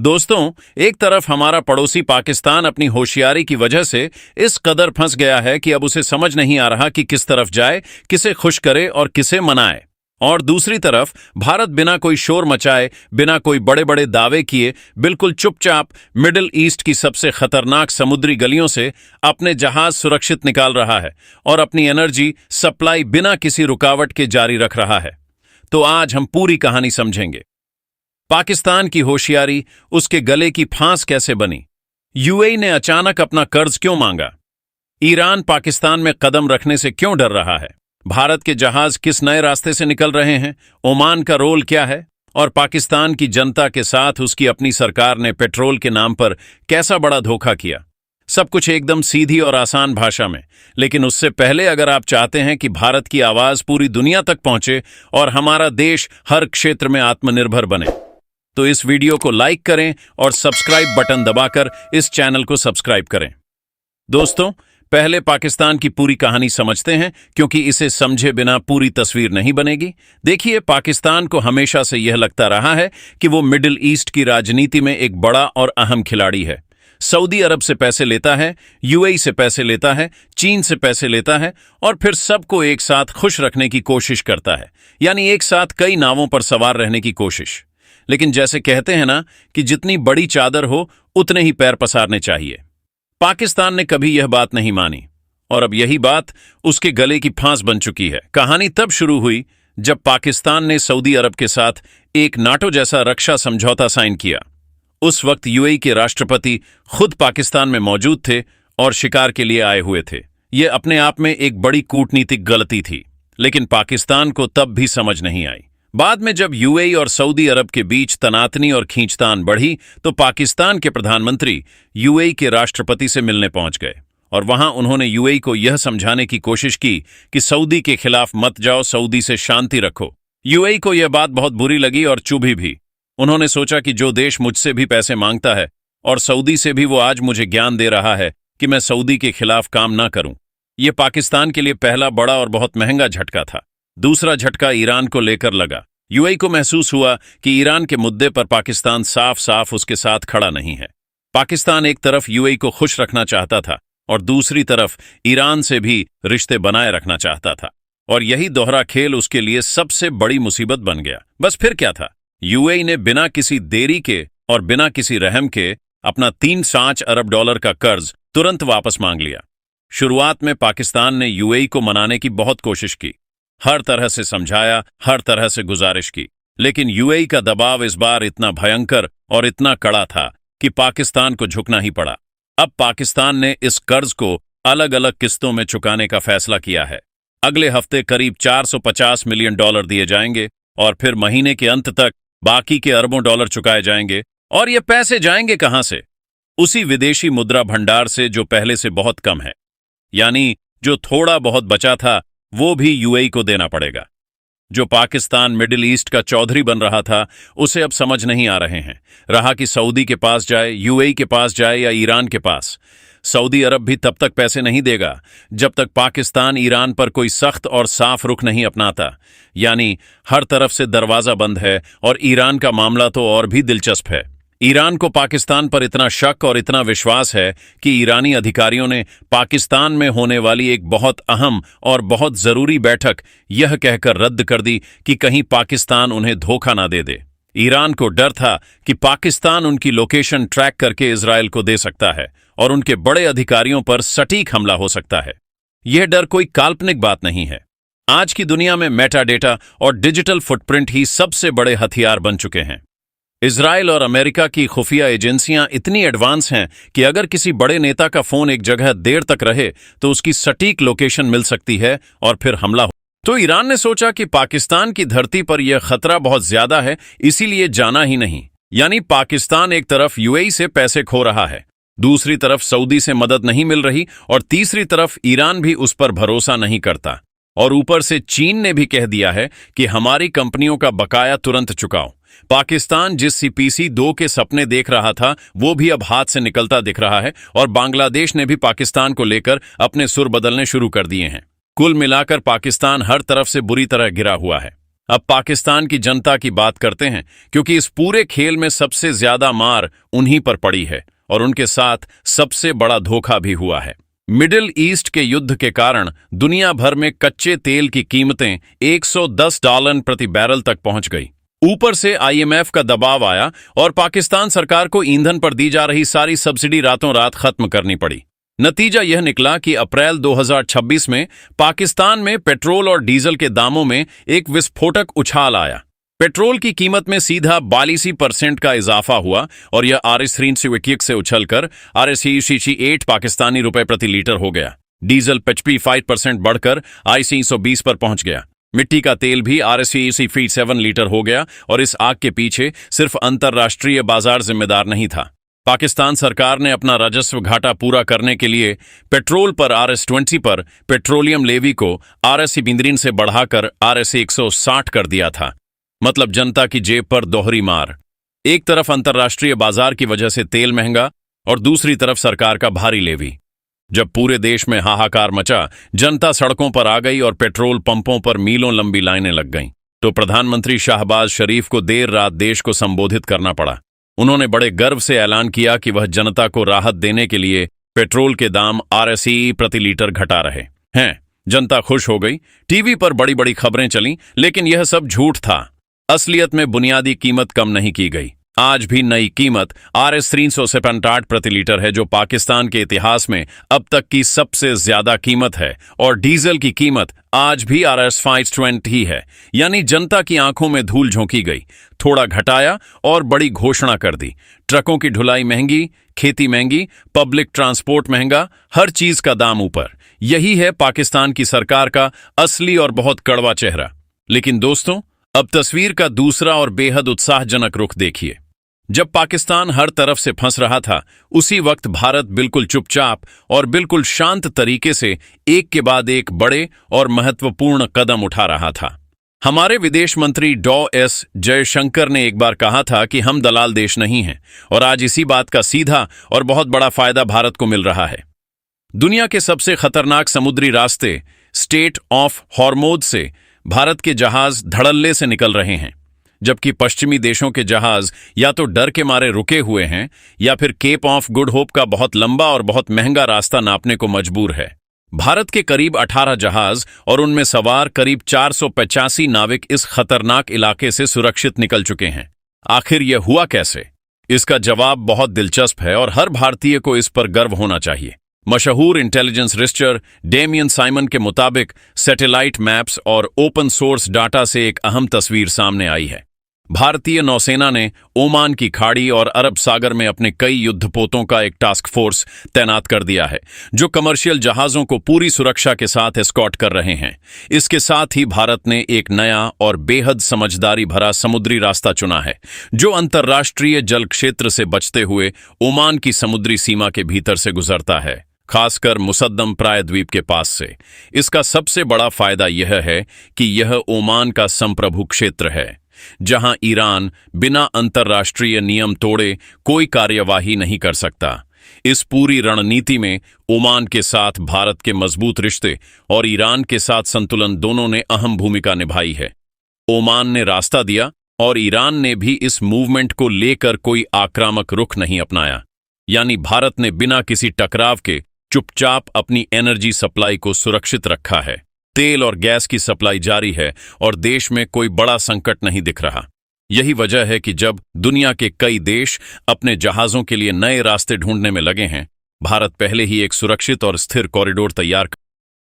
दोस्तों, एक तरफ हमारा पड़ोसी पाकिस्तान अपनी होशियारी की वजह से इस कदर फंस गया है कि अब उसे समझ नहीं आ रहा कि किस तरफ जाए, किसे खुश करे और किसे मनाए। और दूसरी तरफ भारत बिना कोई शोर मचाए, बिना कोई बड़े बड़े दावे किए, बिल्कुल चुपचाप मिडिल ईस्ट की सबसे खतरनाक समुद्री गलियों से अपने जहाज सुरक्षित निकाल रहा है और अपनी एनर्जी सप्लाई बिना किसी रुकावट के जारी रख रहा है। तो आज हम पूरी कहानी समझेंगे। पाकिस्तान की होशियारी, उसके गले की फांस कैसे बनी, यूएई ने अचानक अपना कर्ज क्यों मांगा, ईरान पाकिस्तान में कदम रखने से क्यों डर रहा है, भारत के जहाज किस नए रास्ते से निकल रहे हैं, ओमान का रोल क्या है और पाकिस्तान की जनता के साथ उसकी अपनी सरकार ने पेट्रोल के नाम पर कैसा बड़ा धोखा किया। सब कुछ एकदम सीधी और आसान भाषा में। लेकिन उससे पहले अगर आप चाहते हैं कि भारत की आवाज पूरी दुनिया तक पहुंचे और हमारा देश हर क्षेत्र में आत्मनिर्भर बने, तो इस वीडियो को लाइक करें और सब्सक्राइब बटन दबाकर इस चैनल को सब्सक्राइब करें। दोस्तों, पहले पाकिस्तान की पूरी कहानी समझते हैं, क्योंकि इसे समझे बिना पूरी तस्वीर नहीं बनेगी। देखिए, पाकिस्तान को हमेशा से यह लगता रहा है कि वो मिडिल ईस्ट की राजनीति में एक बड़ा और अहम खिलाड़ी है। सऊदी अरब से पैसे लेता है, यूएई से पैसे लेता है, चीन से पैसे लेता है और फिर सबको एक साथ खुश रखने की कोशिश करता है, यानी एक साथ कई नावों पर सवार रहने की कोशिश। लेकिन जैसे कहते हैं ना कि जितनी बड़ी चादर हो उतने ही पैर पसारने चाहिए। पाकिस्तान ने कभी यह बात नहीं मानी और अब यही बात उसके गले की फांस बन चुकी है। कहानी तब शुरू हुई जब पाकिस्तान ने सऊदी अरब के साथ एक नाटो जैसा रक्षा समझौता साइन किया। उस वक्त यूएई के राष्ट्रपति खुद पाकिस्तान में मौजूद थे और शिकार के लिए आए हुए थे। यह अपने आप में एक बड़ी कूटनीतिक गलती थी, लेकिन पाकिस्तान को तब भी समझ नहीं आई। बाद में जब यूएई और सऊदी अरब के बीच तनातनी और खींचतान बढ़ी, तो पाकिस्तान के प्रधानमंत्री यूएई के राष्ट्रपति से मिलने पहुंच गए और वहां उन्होंने यूएई को यह समझाने की कोशिश की कि सऊदी के खिलाफ मत जाओ, सऊदी से शांति रखो। यूएई को यह बात बहुत बुरी लगी और चुभी भी। उन्होंने सोचा कि जो देश मुझसे भी पैसे मांगता है और सऊदी से भी वो आज मुझे ज्ञान दे रहा है कि मैं सऊदी के खिलाफ काम ना करूं। यह पाकिस्तान के लिए पहला बड़ा और बहुत महंगा झटका था। दूसरा झटका ईरान को लेकर लगा। यूएई को महसूस हुआ कि ईरान के मुद्दे पर पाकिस्तान साफ साफ उसके साथ खड़ा नहीं है। पाकिस्तान एक तरफ यूएई को खुश रखना चाहता था और दूसरी तरफ ईरान से भी रिश्ते बनाए रखना चाहता था, और यही दोहरा खेल उसके लिए सबसे बड़ी मुसीबत बन गया। बस फिर क्या था, यूएई ने बिना किसी देरी के और बिना किसी रहम के अपना 3 अरब डॉलर का कर्ज तुरंत वापस मांग लिया। शुरुआत में पाकिस्तान ने यूएई को मनाने की बहुत कोशिश की, हर तरह से समझाया, हर तरह से गुजारिश की, लेकिन यूएई का दबाव इस बार इतना भयंकर और इतना कड़ा था कि पाकिस्तान को झुकना ही पड़ा। अब पाकिस्तान ने इस कर्ज को अलग अलग किस्तों में चुकाने का फैसला किया है। अगले हफ्ते करीब 450 मिलियन डॉलर दिए जाएंगे और फिर महीने के अंत तक बाकी के अरबों डॉलर चुकाए जाएंगे। और ये पैसे जाएंगे कहां से? उसी विदेशी मुद्रा भंडार से जो पहले से बहुत कम है, यानी जो थोड़ा बहुत बचा था वो भी यूएई को देना पड़ेगा। जो पाकिस्तान मिडिल ईस्ट का चौधरी बन रहा था, उसे अब समझ नहीं आ रहे हैं रहा कि सऊदी के पास जाए, यूएई के पास जाए या ईरान के पास। सऊदी अरब भी तब तक पैसे नहीं देगा जब तक पाकिस्तान ईरान पर कोई सख्त और साफ रुख नहीं अपनाता। यानी हर तरफ से दरवाजा बंद है और ईरान का मामला तो और भी दिलचस्प है। ईरान को पाकिस्तान पर इतना शक और इतना विश्वास है कि ईरानी अधिकारियों ने पाकिस्तान में होने वाली एक बहुत अहम और बहुत जरूरी बैठक यह कहकर रद्द कर दी कि कहीं पाकिस्तान उन्हें धोखा ना दे दे। ईरान को डर था कि पाकिस्तान उनकी लोकेशन ट्रैक करके इजरायल को दे सकता है और उनके बड़े अधिकारियों पर सटीक हमला हो सकता है। यह डर कोई काल्पनिक बात नहीं है। आज की दुनिया में मेटा डेटा और डिजिटल फुटप्रिंट ही सबसे बड़े हथियार बन चुके हैं। इजराइल और अमेरिका की खुफिया एजेंसियां इतनी एडवांस हैं कि अगर किसी बड़े नेता का फोन एक जगह देर तक रहे तो उसकी सटीक लोकेशन मिल सकती है और फिर हमला हो। तो ईरान ने सोचा कि पाकिस्तान की धरती पर यह खतरा बहुत ज्यादा है, इसीलिए जाना ही नहीं। यानी पाकिस्तान एक तरफ यूएई से पैसे खो रहा है, दूसरी तरफ सऊदी से मदद नहीं मिल रही और तीसरी तरफ ईरान भी उस पर भरोसा नहीं करता। और ऊपर से चीन ने भी कह दिया है कि हमारी कंपनियों का बकाया तुरंत चुकाओ। पाकिस्तान जिस सीपीसी 2 के सपने देख रहा था वो भी अब हाथ से निकलता दिख रहा है और बांग्लादेश ने भी पाकिस्तान को लेकर अपने सुर बदलने शुरू कर दिए हैं। कुल मिलाकर पाकिस्तान हर तरफ से बुरी तरह गिरा हुआ है। अब पाकिस्तान की जनता की बात करते हैं, क्योंकि इस पूरे खेल में सबसे ज्यादा मार उन्हीं पर पड़ी है और उनके साथ सबसे बड़ा धोखा भी हुआ है। मिडिल ईस्ट के युद्ध के कारण दुनिया भर में कच्चे तेल की कीमतें $110 प्रति बैरल तक पहुंच गई। ऊपर से IMF का दबाव आया और पाकिस्तान सरकार को ईंधन पर दी जा रही सारी सब्सिडी रातों रात खत्म करनी पड़ी। नतीजा यह निकला कि अप्रैल 2026 में पाकिस्तान में पेट्रोल और डीजल के दामों में एक विस्फोटक उछाल आया। पेट्रोल की कीमत में सीधा 42% का इजाफा हुआ और यह RS-321 से उछलकर RS-8 पाकिस्तानी रुपए प्रति लीटर हो गया। डीजल 55% बढ़कर IC120 पर पहुंच गया। मिट्टी का तेल भी RS-7 लीटर हो गया और इस आग के पीछे सिर्फ अंतर्राष्ट्रीय बाजार जिम्मेदार नहीं था। पाकिस्तान सरकार ने अपना राजस्व घाटा पूरा करने के लिए पेट्रोल पर RS-20 पर पेट्रोलियम लेवी को RS-15 से बढ़ाकर RS-160 कर दिया था। मतलब जनता की जेब पर दोहरी मार। एक तरफ अंतर्राष्ट्रीय बाजार की वजह से तेल महंगा और दूसरी तरफ सरकार का भारी लेवी। जब पूरे देश में हाहाकार मचा, जनता सड़कों पर आ गई और पेट्रोल पंपों पर मीलों लंबी लाइनें लग गईं, तो प्रधानमंत्री शाहबाज शरीफ को देर रात देश को संबोधित करना पड़ा। उन्होंने बड़े गर्व से ऐलान किया कि वह जनता को राहत देने के लिए पेट्रोल के दाम RS प्रति लीटर घटा रहे हैं। जनता खुश हो गई। टीवी पर बड़ी बड़ी खबरें चलीं, लेकिन यह सब झूठ था। असलियत में बुनियादी कीमत कम नहीं की गई। आज भी नई कीमत RS-368 प्रति लीटर है, जो पाकिस्तान के इतिहास में अब तक की सबसे ज्यादा कीमत है, और डीजल की कीमत आज भी RS-520 ही है। यानी जनता की आंखों में धूल झोंकी गई। थोड़ा घटाया और बड़ी घोषणा कर दी। ट्रकों की ढुलाई महंगी, खेती महंगी, पब्लिक ट्रांसपोर्ट महंगा, हर चीज का दाम ऊपर। यही है पाकिस्तान की सरकार का असली और बहुत कड़वा चेहरा। लेकिन दोस्तों, अब तस्वीर का दूसरा और बेहद उत्साहजनक रुख देखिए। जब पाकिस्तान हर तरफ से फंस रहा था, उसी वक्त भारत बिल्कुल चुपचाप और बिल्कुल शांत तरीके से एक के बाद एक बड़े और महत्वपूर्ण कदम उठा रहा था। हमारे विदेश मंत्री डॉ.एस. जयशंकर ने एक बार कहा था कि हम दलाल देश नहीं हैं, और आज इसी बात का सीधा और बहुत बड़ा फायदा भारत को मिल रहा है। दुनिया के सबसे खतरनाक समुद्री रास्ते स्टेट ऑफ हॉर्मोज से भारत के जहाज धड़ल्ले से निकल रहे हैं, जबकि पश्चिमी देशों के जहाज या तो डर के मारे रुके हुए हैं या फिर केप ऑफ गुड होप का बहुत लंबा और बहुत महंगा रास्ता नापने को मजबूर है। भारत के करीब 18 जहाज और उनमें सवार करीब 485 नाविक इस खतरनाक इलाके से सुरक्षित निकल चुके हैं। आखिर यह हुआ कैसे? इसका जवाब बहुत दिलचस्प है और हर भारतीय को इस पर गर्व होना चाहिए। मशहूर इंटेलिजेंस रिसर्चर डेमियन साइमन के मुताबिक सैटेलाइट मैप्स और ओपन सोर्स डाटा से एक अहम तस्वीर सामने आई है। भारतीय नौसेना ने ओमान की खाड़ी और अरब सागर में अपने कई युद्धपोतों का एक टास्क फोर्स तैनात कर दिया है, जो कमर्शियल जहाजों को पूरी सुरक्षा के साथ एस्कॉर्ट कर रहे हैं। इसके साथ ही भारत ने एक नया और बेहद समझदारी भरा समुद्री रास्ता चुना है, जो अंतर्राष्ट्रीय जल क्षेत्र से बचते हुए ओमान की समुद्री सीमा के भीतर से गुजरता है, खासकर मुसद्दम प्रायद्वीप के पास से। इसका सबसे बड़ा फायदा यह है कि यह ओमान का संप्रभु क्षेत्र है, जहां ईरान बिना अंतर्राष्ट्रीय नियम तोड़े कोई कार्यवाही नहीं कर सकता। इस पूरी रणनीति में ओमान के साथ भारत के मजबूत रिश्ते और ईरान के साथ संतुलन दोनों ने अहम भूमिका निभाई है। ओमान ने रास्ता दिया और ईरान ने भी इस मूवमेंट को लेकर कोई आक्रामक रुख नहीं अपनाया। यानी भारत ने बिना किसी टकराव के चुपचाप अपनी एनर्जी सप्लाई को सुरक्षित रखा है। तेल और गैस की सप्लाई जारी है और देश में कोई बड़ा संकट नहीं दिख रहा। यही वजह है कि जब दुनिया के कई देश अपने जहाजों के लिए नए रास्ते ढूंढने में लगे हैं, भारत पहले ही एक सुरक्षित और स्थिर कॉरिडोर तैयार